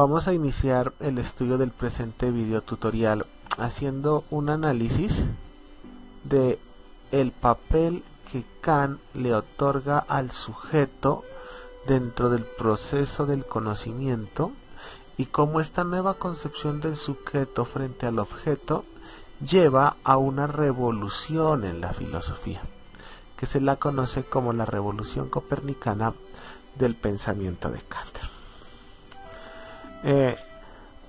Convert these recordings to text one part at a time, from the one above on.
vamos a iniciar el estudio del presente video tutorial haciendo un análisis de el papel que Kant le otorga al sujeto dentro del proceso del conocimiento y cómo esta nueva concepción del sujeto frente al objeto lleva a una revolución en la filosofía, que se la conoce como la revolución copernicana del pensamiento de Kant.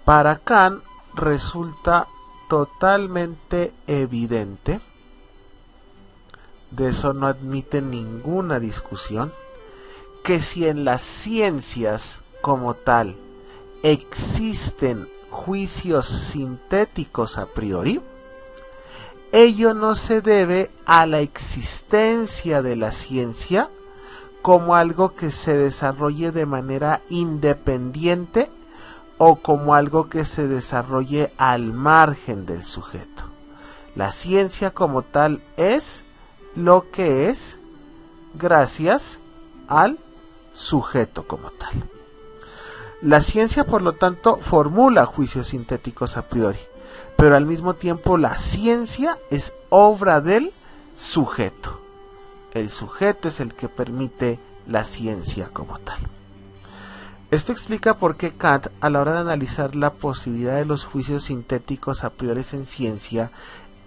Para Kant resulta totalmente evidente, de eso no admite ninguna discusión, que si en las ciencias como tal existen juicios sintéticos a priori, ello no se debe a la existencia de la ciencia como algo que se desarrolle de manera independiente o como algo que se desarrolle al margen del sujeto. La ciencia como tal es lo que es gracias al sujeto como tal. La ciencia, por lo tanto, formula juicios sintéticos a priori, pero al mismo tiempo la ciencia es obra del sujeto. El sujeto es el que permite la ciencia como tal. Esto explica por qué Kant, a la hora de analizar la posibilidad de los juicios sintéticos a priori en ciencia,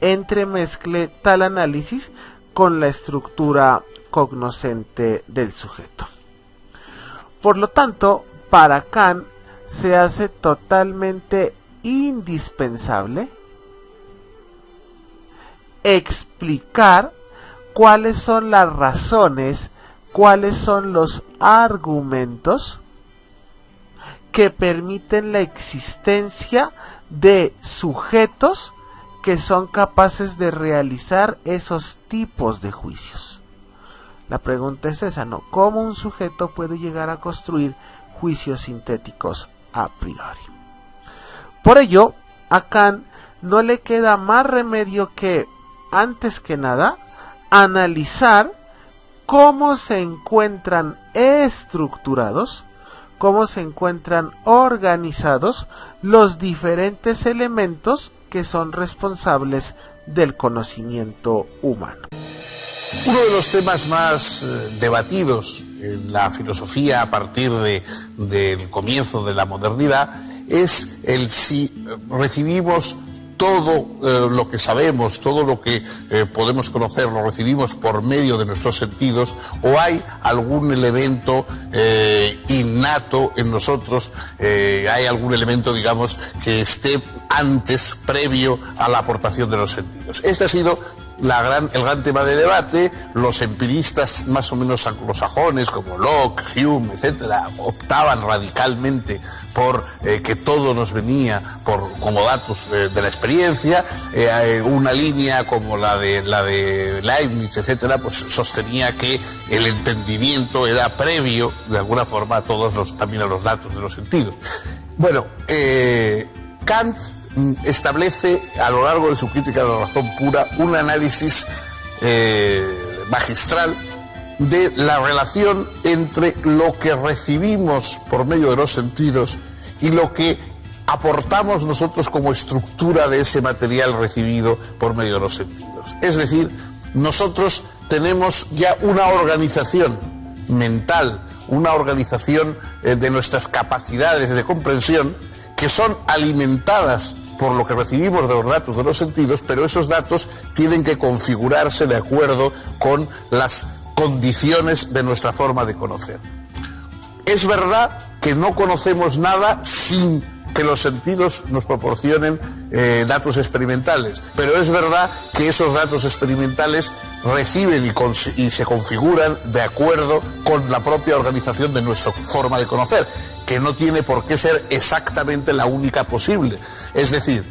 entremezcle tal análisis con la estructura cognoscente del sujeto. Por lo tanto, para Kant se hace totalmente indispensable explicar cuáles son las razones, cuáles son los argumentos que permiten la existencia de sujetos que son capaces de realizar esos tipos de juicios. La pregunta es esa, ¿no? ¿Cómo un sujeto puede llegar a construir juicios sintéticos a priori? Por ello, a Kant no le queda más remedio que, antes que nada, analizar cómo se encuentran estructurados, cómo se encuentran organizados los diferentes elementos que son responsables del conocimiento humano. Uno de los temas más debatidos en la filosofía a partir del comienzo de la modernidad es el si recibimos todo lo que sabemos, todo lo que podemos conocer, lo recibimos por medio de nuestros sentidos, o hay algún elemento innato en nosotros, hay algún elemento, digamos, que esté antes, previo a la aportación de los sentidos. Este ha sido el gran tema de debate. Los empiristas más o menos anglosajones como Locke, Hume, etcétera, optaban radicalmente por que todo nos venía como datos de la experiencia. Una línea como la de Leibniz, etcétera, pues sostenía que el entendimiento era previo de alguna forma también a los datos de los sentidos. Bueno, Kant establece a lo largo de su crítica de la razón pura un análisis magistral de la relación entre lo que recibimos por medio de los sentidos y lo que aportamos nosotros como estructura de ese material recibido por medio de los sentidos. Es decir, nosotros tenemos ya una organización mental, una organización de nuestras capacidades de comprensión que son alimentadas por lo que recibimos de los datos de los sentidos, pero esos datos tienen que configurarse de acuerdo con las condiciones de nuestra forma de conocer. Es verdad que no conocemos nada sin que los sentidos nos proporcionen datos experimentales, pero es verdad que esos datos experimentales reciben y se configuran de acuerdo con la propia organización de nuestra forma de conocer, que no tiene por qué ser exactamente la única posible. Es decir,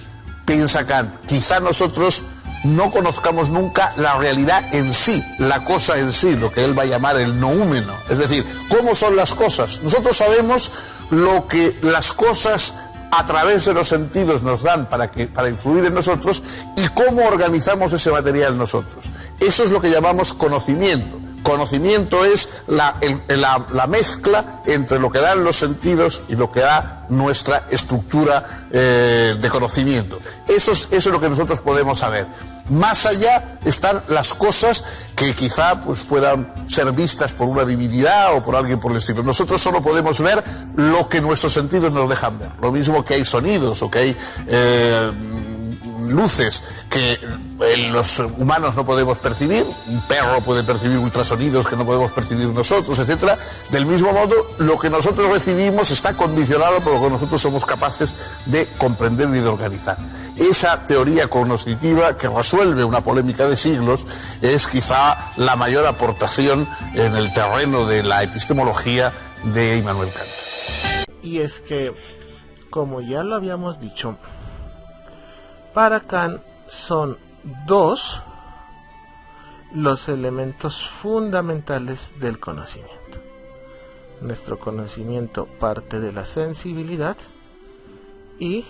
piensa Kant, quizá nosotros no conozcamos nunca la realidad en sí, la cosa en sí, lo que él va a llamar el noúmeno. Es decir, ¿cómo son las cosas? Nosotros sabemos lo que las cosas a través de los sentidos nos dan para influir en nosotros y cómo organizamos ese material nosotros. Eso es lo que llamamos conocimiento. Conocimiento es la mezcla entre lo que dan los sentidos y lo que da nuestra estructura de conocimiento. Eso es lo que nosotros podemos saber. Más allá están las cosas que quizá pues, puedan ser vistas por una divinidad o por alguien por el estilo. Nosotros solo podemos ver lo que nuestros sentidos nos dejan ver. Lo mismo que hay sonidos o que hay luces que los humanos no podemos percibir, un perro puede percibir ultrasonidos que no podemos percibir nosotros, etcétera. Del mismo modo, lo que nosotros recibimos está condicionado por lo que nosotros somos capaces de comprender y de organizar. Esa teoría cognoscitiva que resuelve una polémica de siglos es quizá la mayor aportación en el terreno de la epistemología de Immanuel Kant. Y es que, como ya lo habíamos dicho, para Kant son dos los elementos fundamentales del conocimiento. Nuestro conocimiento parte de la sensibilidad y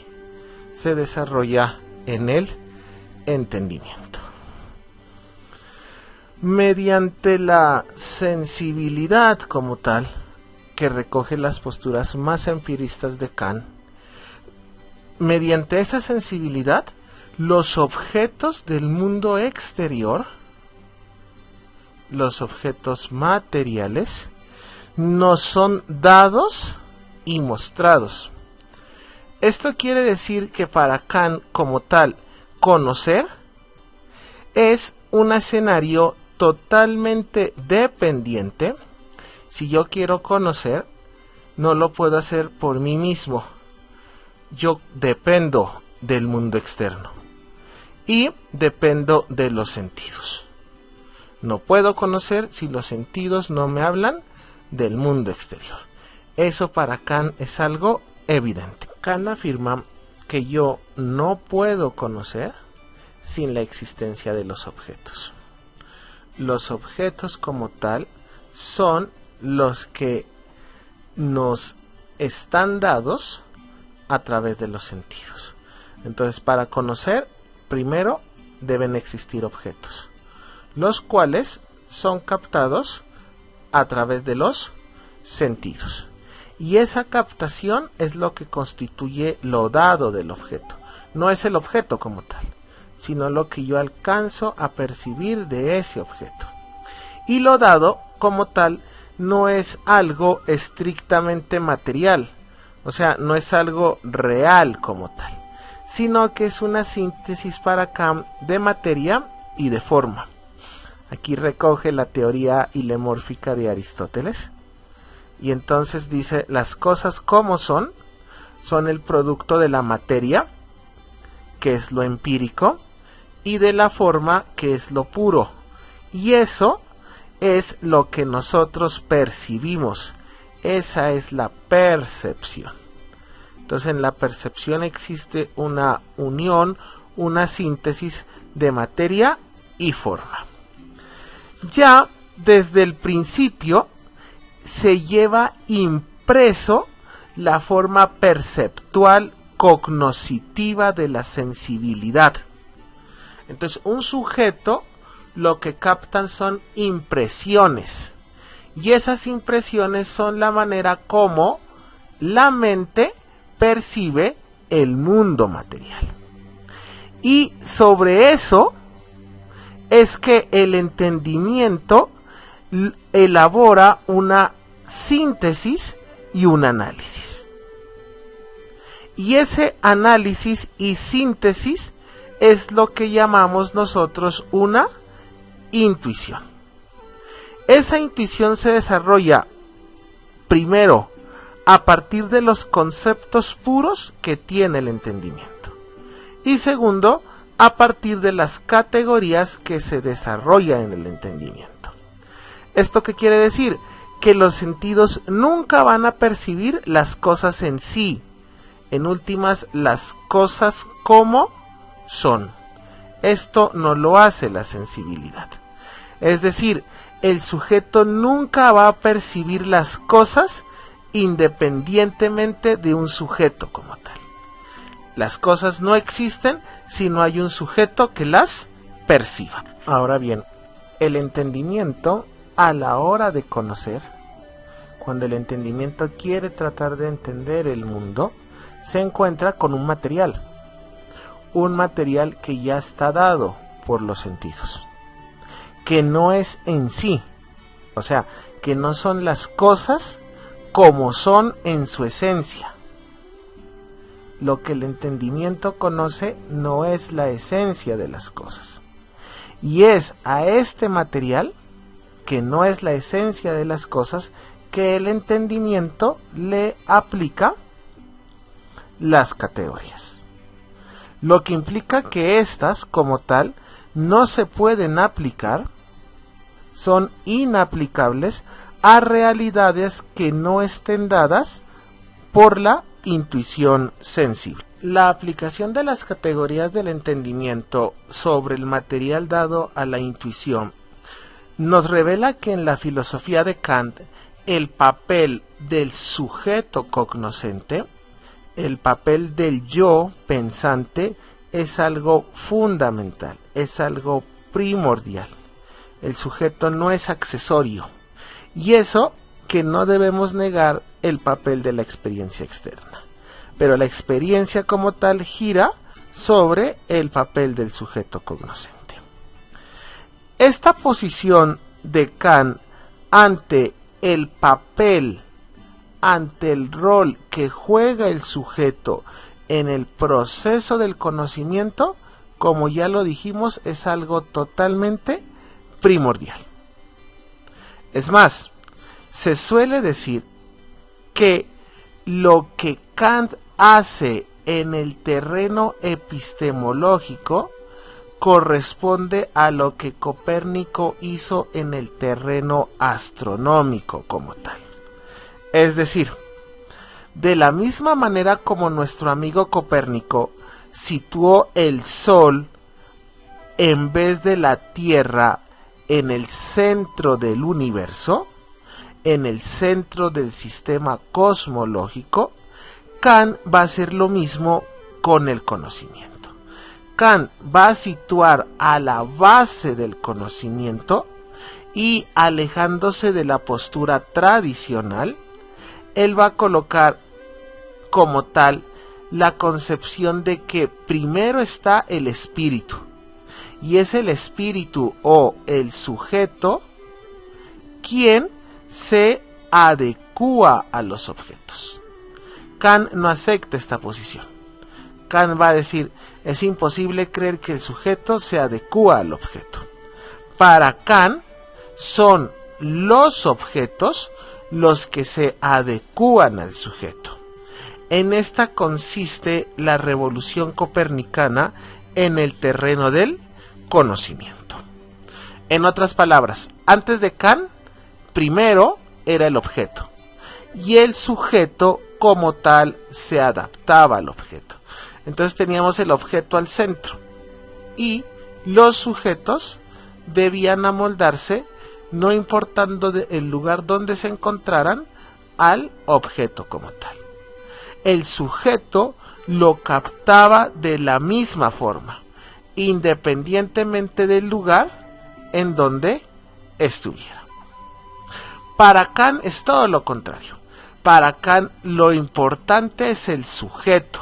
se desarrolla en el entendimiento. Mediante la sensibilidad como tal, que recoge las posturas más empiristas de Kant, mediante esa sensibilidad, los objetos del mundo exterior, los objetos materiales, nos son dados y mostrados. Esto quiere decir que para Kant como tal, conocer es un escenario totalmente dependiente. Si yo quiero conocer, no lo puedo hacer por mí mismo. Yo dependo del mundo externo y dependo de los sentidos. No puedo conocer si los sentidos no me hablan del mundo exterior. Eso para Kant es algo evidente. Kant afirma que yo no puedo conocer sin la existencia de los objetos. Los objetos como tal son los que nos están dados a través de los sentidos. Entonces, para conocer, primero deben existir objetos, los cuales son captados a través de los sentidos. Y esa captación es lo que constituye lo dado del objeto. No es el objeto como tal, sino lo que yo alcanzo a percibir de ese objeto. Y lo dado como tal no es algo estrictamente material, o sea, no es algo real como tal, sino que es una síntesis para Kant de materia y de forma. Aquí recoge la teoría hilemórfica de Aristóteles, y entonces dice, las cosas como son el producto de la materia, que es lo empírico, y de la forma, que es lo puro. Y eso es lo que nosotros percibimos. Esa es la percepción. Entonces en la percepción existe una unión, una síntesis de materia y forma. Ya desde el principio se lleva impreso la forma perceptual cognoscitiva de la sensibilidad. Entonces un sujeto lo que captan son impresiones, y esas impresiones son la manera como la mente percibe el mundo material. Y sobre eso es que el entendimiento elabora una síntesis y un análisis. Y ese análisis y síntesis es lo que llamamos nosotros una intuición. Esa intuición se desarrolla primero a partir de los conceptos puros que tiene el entendimiento, y segundo a partir de las categorías que se desarrollan en el entendimiento. ¿Esto qué quiere decir? Que los sentidos nunca van a percibir las cosas en sí, en últimas las cosas como son. Esto no lo hace la sensibilidad. Es decir, el sujeto nunca va a percibir las cosas independientemente de un sujeto como tal. Las cosas no existen si no hay un sujeto que las perciba. Ahora bien, el entendimiento a la hora de conocer, cuando el entendimiento quiere tratar de entender el mundo, se encuentra con un material que ya está dado por los sentidos, que no es en sí, o sea, que no son las cosas como son en su esencia. Lo que el entendimiento conoce no es la esencia de las cosas. Y es a este material, que no es la esencia de las cosas, que el entendimiento le aplica las categorías. Lo que implica que éstas, como tal, no se pueden aplicar, son inaplicables a realidades que no estén dadas por la intuición sensible. La aplicación de las categorías del entendimiento sobre el material dado a la intuición nos revela que en la filosofía de Kant el papel del sujeto cognoscente, el papel del yo pensante, es algo fundamental, es algo primordial. El sujeto no es accesorio, y eso que no debemos negar el papel de la experiencia externa, pero la experiencia como tal gira sobre el papel del sujeto cognoscente. Esta posición de Kant ante el papel, ante el rol que juega el sujeto en el proceso del conocimiento, como ya lo dijimos, es algo totalmente primordial. Es más, se suele decir que lo que Kant hace en el terreno epistemológico corresponde a lo que Copérnico hizo en el terreno astronómico como tal. Es decir, de la misma manera como nuestro amigo Copérnico situó el Sol en vez de la Tierra en el centro del universo, en el centro del sistema cosmológico, Kant va a hacer lo mismo con el conocimiento. Kant va a situar a la base del conocimiento y, alejándose de la postura tradicional, él va a colocar como tal la concepción de que primero está el espíritu, y es el espíritu o el sujeto quien se adecúa a los objetos. Kant no acepta esta posición. Kant va a decir, es imposible creer que el sujeto se adecúa al objeto. Para Kant, son los objetos los que se adecúan al sujeto. En esta consiste la revolución copernicana en el terreno del conocimiento. En otras palabras, antes de Kant, primero era el objeto, y el sujeto como tal se adaptaba al objeto. Entonces teníamos el objeto al centro, y los sujetos debían amoldarse, no importando el lugar donde se encontraran, al objeto como tal. El sujeto lo captaba de la misma forma, independientemente del lugar en donde estuviera. Para Kant es todo lo contrario. Para Kant lo importante es el sujeto,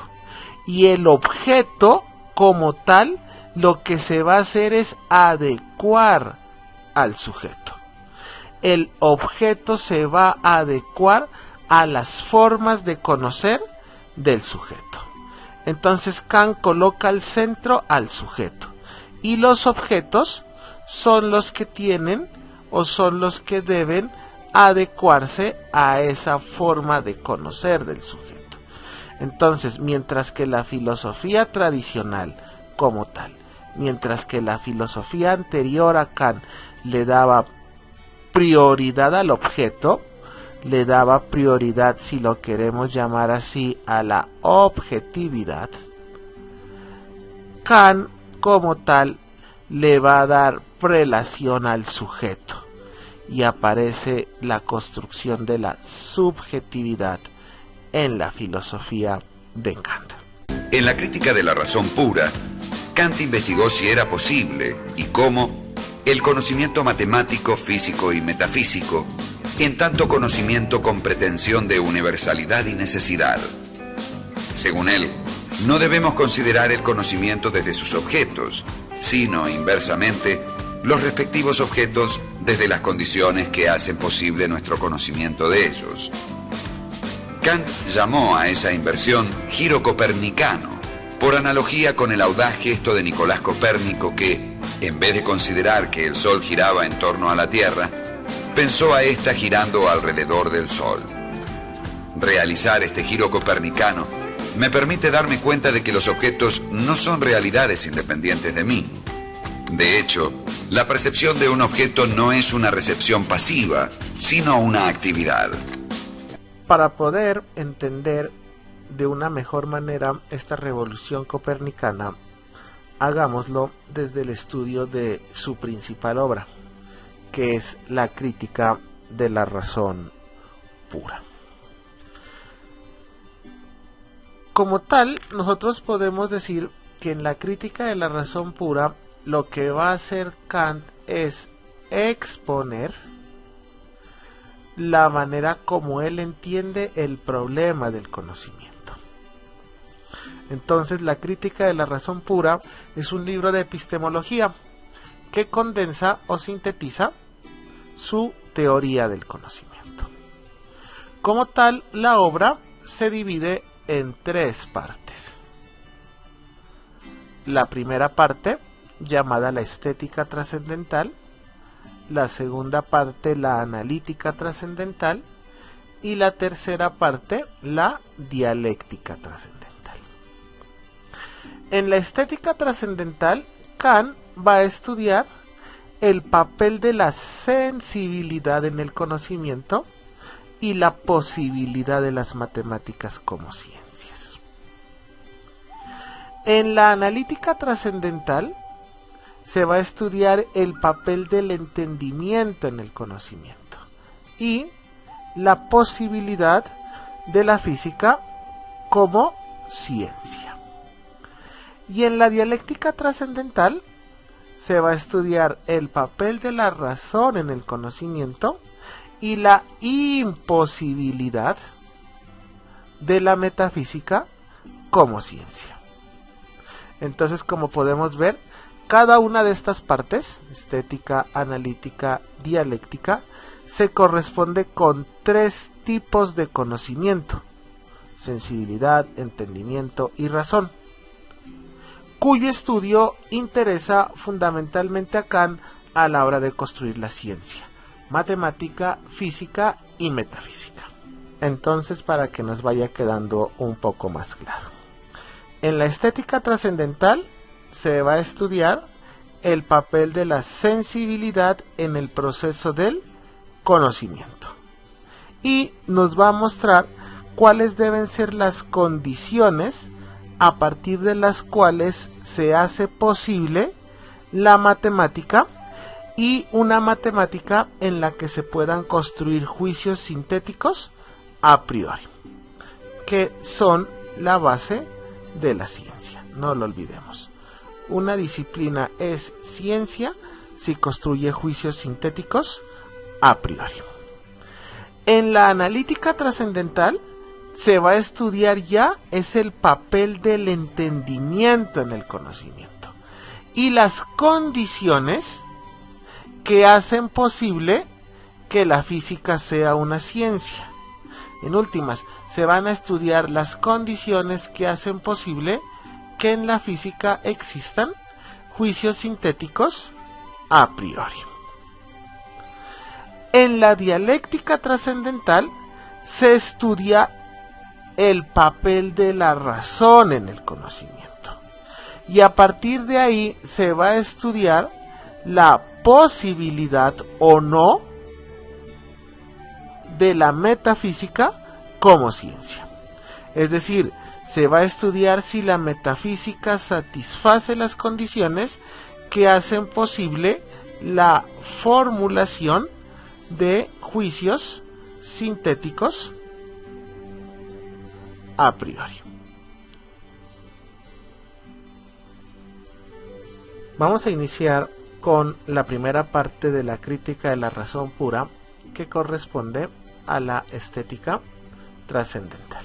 y el objeto como tal lo que se va a hacer es adecuar al sujeto. El objeto se va a adecuar a las formas de conocer del sujeto. Entonces Kant coloca al centro al sujeto, y los objetos son los que tienen o son los que deben adecuarse a esa forma de conocer del sujeto. Entonces, mientras que la filosofía tradicional como tal, mientras que la filosofía anterior a Kant le daba prioridad al objeto, le daba prioridad, si lo queremos llamar así, a la objetividad, Kant como tal le va a dar prelación al sujeto, y aparece la construcción de la subjetividad en la filosofía de Kant. En la crítica de la razón pura, Kant investigó si era posible y cómo el conocimiento matemático, físico y metafísico, en tanto conocimiento con pretensión de universalidad y necesidad. Según él, no debemos considerar el conocimiento desde sus objetos, sino, inversamente, los respectivos objetos desde las condiciones que hacen posible nuestro conocimiento de ellos. Kant llamó a esa inversión giro copernicano, por analogía con el audaz gesto de Nicolás Copérnico que, en vez de considerar que el Sol giraba en torno a la Tierra, pensó a ésta girando alrededor del Sol. Realizar este giro copernicano me permite darme cuenta de que los objetos no son realidades independientes de mí. De hecho, la percepción de un objeto no es una recepción pasiva, sino una actividad. Para poder entender de una mejor manera esta revolución copernicana, hagámoslo desde el estudio de su principal obra, que es la crítica de la razón pura. Como tal, nosotros podemos decir que en la crítica de la razón pura, lo que va a hacer Kant es exponer la manera como él entiende el problema del conocimiento. Entonces, la crítica de la razón pura es un libro de epistemología que condensa o sintetiza su teoría del conocimiento. Como tal, la obra se divide en 3 partes. La primera parte, llamada la estética trascendental, la segunda parte, la analítica trascendental, y la tercera parte, la dialéctica trascendental. En la estética trascendental, Kant va a estudiar el papel de la sensibilidad en el conocimiento y la posibilidad de las matemáticas como ciencias. En la analítica trascendental se va a estudiar el papel del entendimiento en el conocimiento y la posibilidad de la física como ciencia. Y en la dialéctica trascendental se va a estudiar el papel de la razón en el conocimiento y la imposibilidad de la metafísica como ciencia. Entonces, como podemos ver, cada una de estas partes, estética, analítica, dialéctica, se corresponde con 3 tipos de conocimiento: sensibilidad, entendimiento y razón, cuyo estudio interesa fundamentalmente a Kant a la hora de construir la ciencia, matemática, física y metafísica. Entonces, para que nos vaya quedando un poco más claro, en la estética trascendental se va a estudiar el papel de la sensibilidad en el proceso del conocimiento y nos va a mostrar cuáles deben ser las condiciones a partir de las cuales se hace posible la matemática, y una matemática en la que se puedan construir juicios sintéticos a priori, que son la base de la ciencia. No lo olvidemos. Una disciplina es ciencia si construye juicios sintéticos a priori. En la analítica trascendental se va a estudiar ya es el papel del entendimiento en el conocimiento y las condiciones que hacen posible que la física sea una ciencia. En últimas, se van a estudiar las condiciones que hacen posible que en la física existan juicios sintéticos a priori. En la dialéctica trascendental se estudia el papel de la razón en el conocimiento y a partir de ahí se va a estudiar la posibilidad o no de la metafísica como ciencia. Es decir, se va a estudiar si la metafísica satisface las condiciones que hacen posible la formulación de juicios sintéticos a priori. Vamos a iniciar con la primera parte de la crítica de la razón pura, que corresponde a la estética trascendental.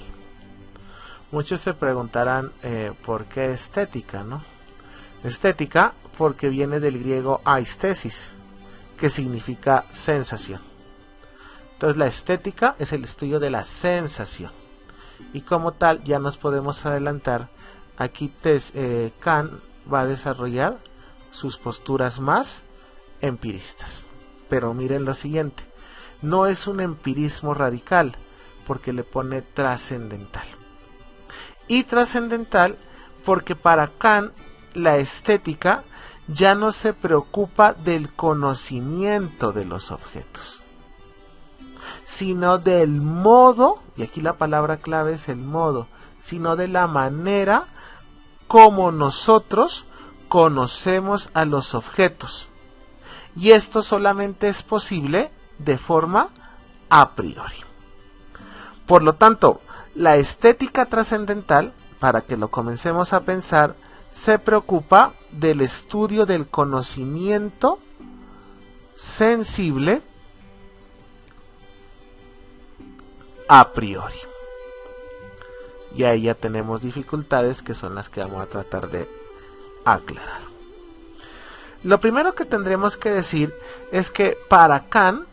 Muchos se preguntarán ¿por qué estética, no? Estética porque viene del griego aistesis, que significa sensación. Entonces la estética es el estudio de la sensación, y como tal ya nos podemos adelantar. Aquí Kant va a desarrollar sus posturas más empiristas. Pero miren lo siguiente, no es un empirismo radical, porque le pone trascendental. Y trascendental porque para Kant la estética ya no se preocupa del conocimiento de los objetos, sino del modo, y aquí la palabra clave es el modo, sino de la manera como nosotros conocemos a los objetos. Y esto solamente es posible de forma a priori. Por lo tanto, la estética trascendental, para que lo comencemos a pensar, se preocupa del estudio del conocimiento sensible a priori. Y ahí ya tenemos dificultades que son las que vamos a tratar de aclarar. Lo primero que tendremos que decir es que para Kant,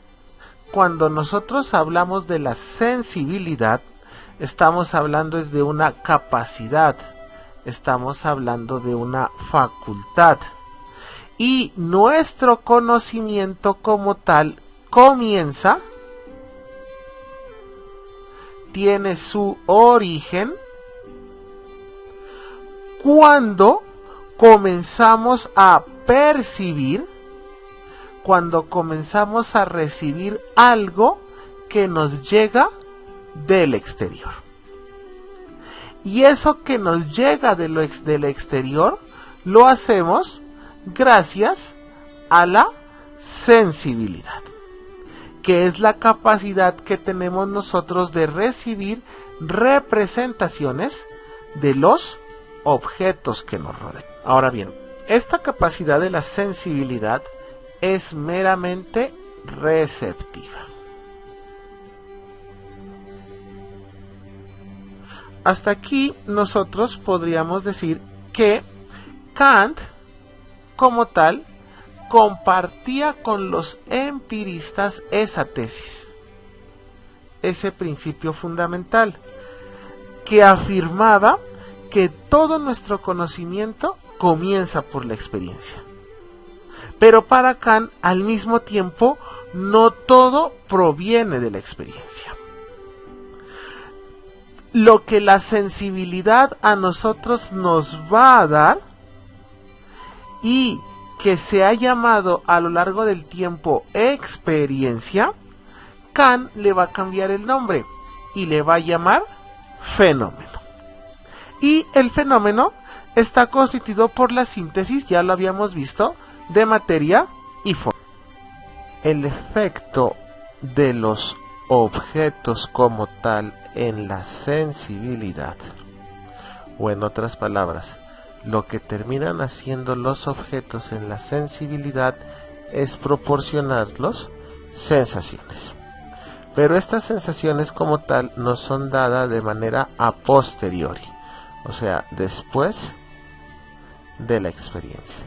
cuando nosotros hablamos de la sensibilidad, estamos hablando es de una capacidad, estamos hablando de una facultad, y nuestro conocimiento como tal comienza, tiene su origen cuando comenzamos a percibir, cuando comenzamos a recibir algo que nos llega del exterior. Y eso que nos llega del exterior lo hacemos gracias a la sensibilidad, que es la capacidad que tenemos nosotros de recibir representaciones de los objetos que nos rodean. Ahora bien, esta capacidad de la sensibilidad es meramente receptiva. Hasta aquí nosotros podríamos decir que Kant, como tal, compartía con los empiristas esa tesis, ese principio fundamental, que afirmaba que todo nuestro conocimiento comienza por la experiencia. Pero para Kant, al mismo tiempo, no todo proviene de la experiencia. Lo que la sensibilidad a nosotros nos va a dar, y que se ha llamado a lo largo del tiempo experiencia, Kant le va a cambiar el nombre y le va a llamar fenómeno. Y el fenómeno está constituido por la síntesis, ya lo habíamos visto, de materia y forma. El efecto de los objetos como tal en la sensibilidad, o en otras palabras, lo que terminan haciendo los objetos en la sensibilidad es proporcionarlos sensaciones. Pero estas sensaciones como tal no son dadas de manera a posteriori, o sea, después de la experiencia.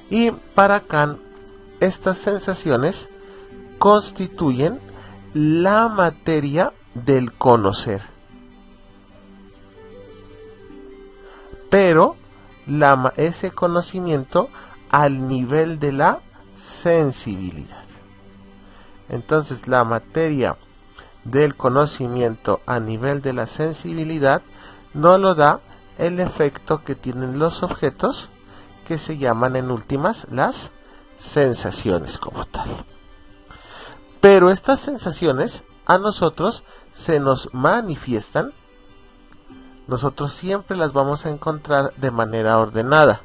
Y para Kant, estas sensaciones constituyen la materia del conocer. Pero ese conocimiento al nivel de la sensibilidad. Entonces la materia del conocimiento a nivel de la sensibilidad no lo da el efecto que tienen los objetos, que se llaman en últimas las sensaciones como tal. Pero estas sensaciones a nosotros se nos manifiestan, nosotros siempre las vamos a encontrar de manera ordenada.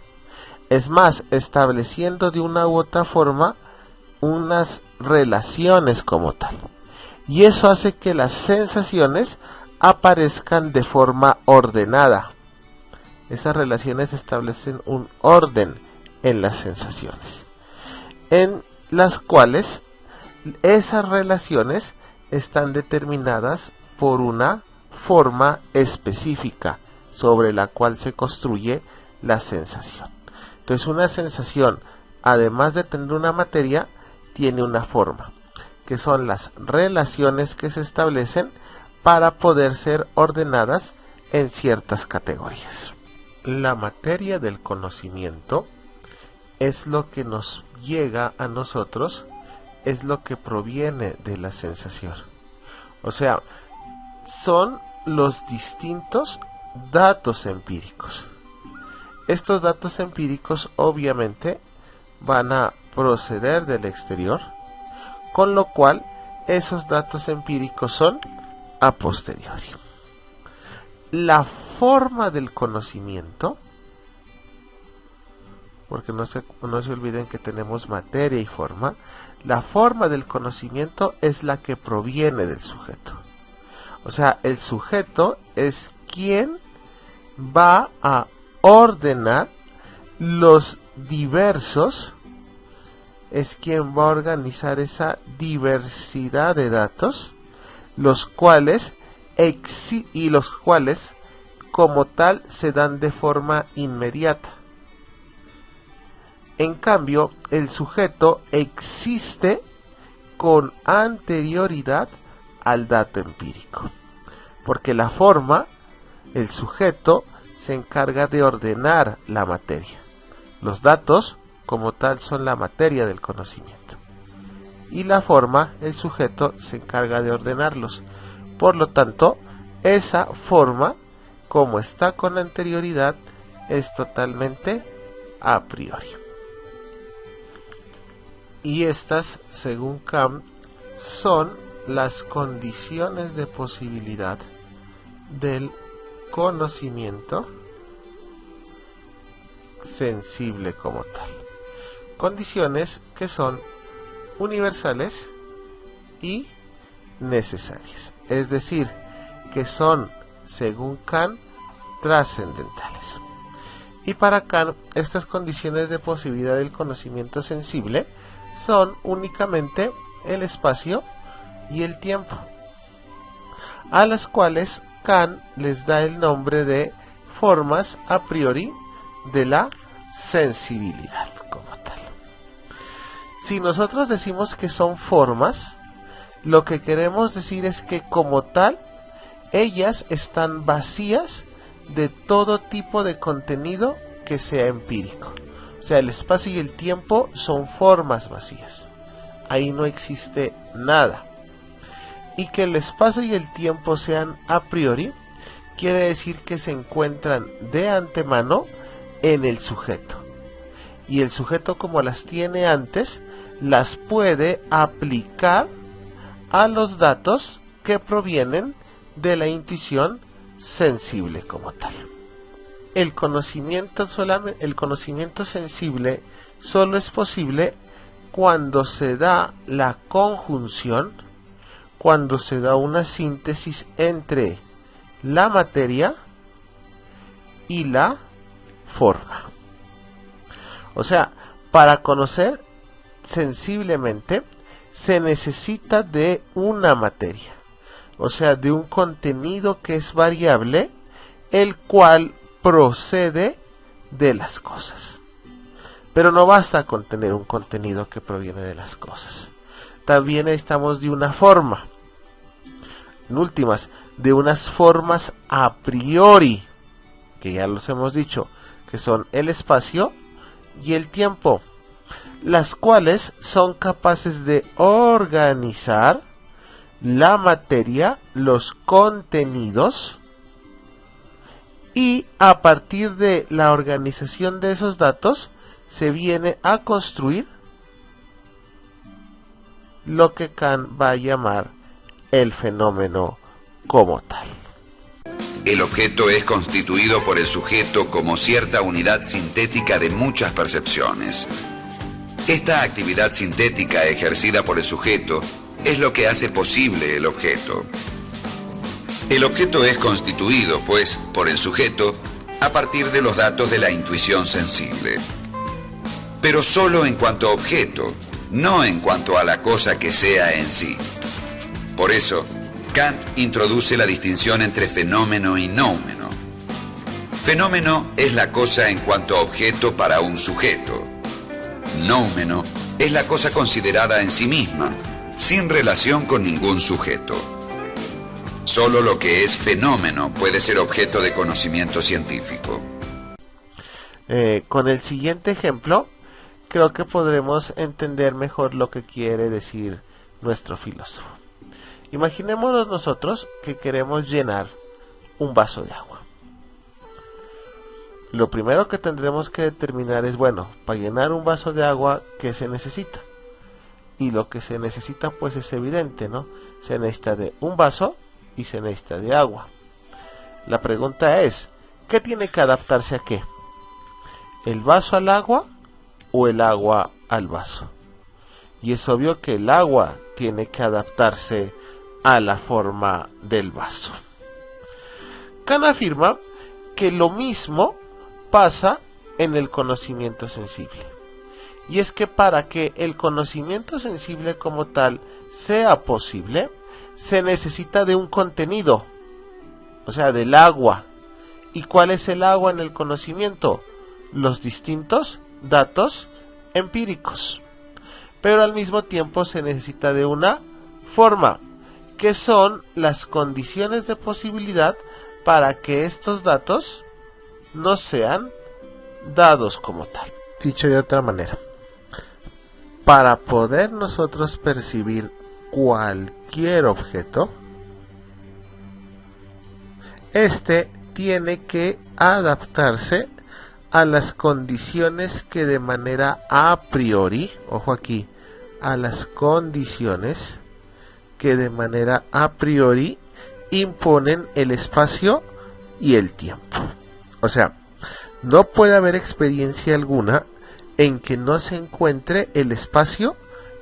Es más, estableciendo de una u otra forma unas relaciones como tal. Y eso hace que las sensaciones aparezcan de forma ordenada. Esas relaciones establecen un orden en las sensaciones, en las cuales esas relaciones están determinadas por una forma específica sobre la cual se construye la sensación. Entonces, una sensación, además de tener una materia, tiene una forma, que son las relaciones que se establecen para poder ser ordenadas en ciertas categorías. La materia del conocimiento es lo que nos llega a nosotros, es lo que proviene de la sensación. O sea, son los distintos datos empíricos. Estos datos empíricos obviamente van a proceder del exterior, con lo cual esos datos empíricos son a posteriori. La forma del conocimiento, porque no se olviden que tenemos materia y forma, la forma del conocimiento es la que proviene del sujeto. O sea, el sujeto es quien va a ordenar los diversos, es quien va a organizar esa diversidad de datos, los cuales como tal se dan de forma inmediata. En cambio, el sujeto existe con anterioridad al dato empírico, porque la forma, el sujeto, se encarga de ordenar la materia. Los datos, como tal, son la materia del conocimiento, y la forma, el sujeto, se encarga de ordenarlos. Por lo tanto, esa forma, como está con anterioridad, es totalmente a priori. Y estas, según Kant, son las condiciones de posibilidad del conocimiento sensible como tal. Condiciones que son universales y necesarias. Es decir, que son, según Kant, trascendentales. Y para Kant, estas condiciones de posibilidad del conocimiento sensible son únicamente el espacio y el tiempo, a las cuales Kant les da el nombre de formas a priori de la sensibilidad como tal. Si nosotros decimos que son formas, lo que queremos decir es que como tal, ellas están vacías de todo tipo de contenido que sea empírico. O sea, el espacio y el tiempo son formas vacías. Ahí no existe nada. Y que el espacio y el tiempo sean a priori, quiere decir que se encuentran de antemano en el sujeto. Y el sujeto, como las tiene antes, las puede aplicar a los datos que provienen de la intuición sensible como tal. El conocimiento sensible solo es posible cuando se da la conjunción, cuando se da una síntesis entre la materia y la forma. O sea, para conocer sensiblemente se necesita de una materia, o sea, de un contenido que es variable, el cual procede de las cosas. Pero no basta con tener un contenido que proviene de las cosas. También necesitamos de una forma. En últimas, de unas formas a priori, que ya los hemos dicho, que son el espacio y el tiempo, las cuales son capaces de organizar la materia, los contenidos, y a partir de la organización de esos datos se viene a construir lo que Kant va a llamar el fenómeno como tal. El objeto es constituido por el sujeto como cierta unidad sintética de muchas percepciones. Esta actividad sintética ejercida por el sujeto es lo que hace posible el objeto. El objeto es constituido, pues, por el sujeto a partir de los datos de la intuición sensible. Pero solo en cuanto a objeto, no en cuanto a la cosa que sea en sí. Por eso, Kant introduce la distinción entre fenómeno y noumeno. Fenómeno es la cosa en cuanto a objeto para un sujeto. Noumeno es la cosa considerada en sí misma, sin relación con ningún sujeto. Solo lo que es fenómeno puede ser objeto de conocimiento científico. Con el siguiente ejemplo, creo que podremos entender mejor lo que quiere decir nuestro filósofo. Imaginémonos nosotros que queremos llenar un vaso de agua. Lo primero que tendremos que determinar es, bueno, para llenar un vaso de agua, ¿qué se necesita? Y lo que se necesita pues es evidente, ¿no? Se necesita de un vaso y se necesita de agua. La pregunta es, ¿qué tiene que adaptarse a qué? ¿El vaso al agua o el agua al vaso? Y es obvio que el agua tiene que adaptarse a la forma del vaso. Kant afirma que lo mismo pasa en el conocimiento sensible. Y es que para que el conocimiento sensible como tal sea posible, se necesita de un contenido, o sea, del agua. ¿Y cuál es el agua en el conocimiento? Los distintos datos empíricos. Pero al mismo tiempo se necesita de una forma, que son las condiciones de posibilidad para que estos datos no sean dados como tal. Dicho de otra manera, para poder nosotros percibir cualquier objeto, este tiene que adaptarse a las condiciones que de manera a priori, ojo aquí, a las condiciones que de manera a priori imponen el espacio y el tiempo. O sea, no puede haber experiencia alguna en que no se encuentre el espacio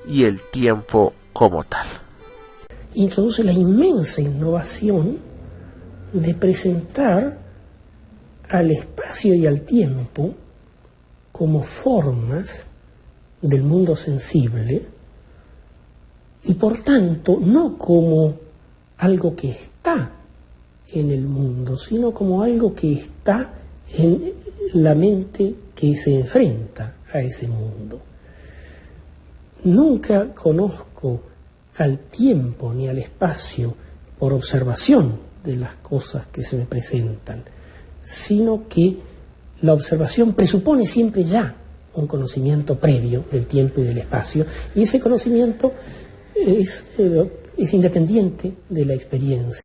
y el tiempo como tal. Introduce la inmensa innovación de presentar al espacio y al tiempo como formas del mundo sensible y por tanto no como algo que está en el mundo, sino como algo que está en la mente que se enfrenta a ese mundo. Nunca conozco al tiempo ni al espacio por observación de las cosas que se me presentan, sino que la observación presupone siempre ya un conocimiento previo del tiempo y del espacio, y ese conocimiento es independiente de la experiencia.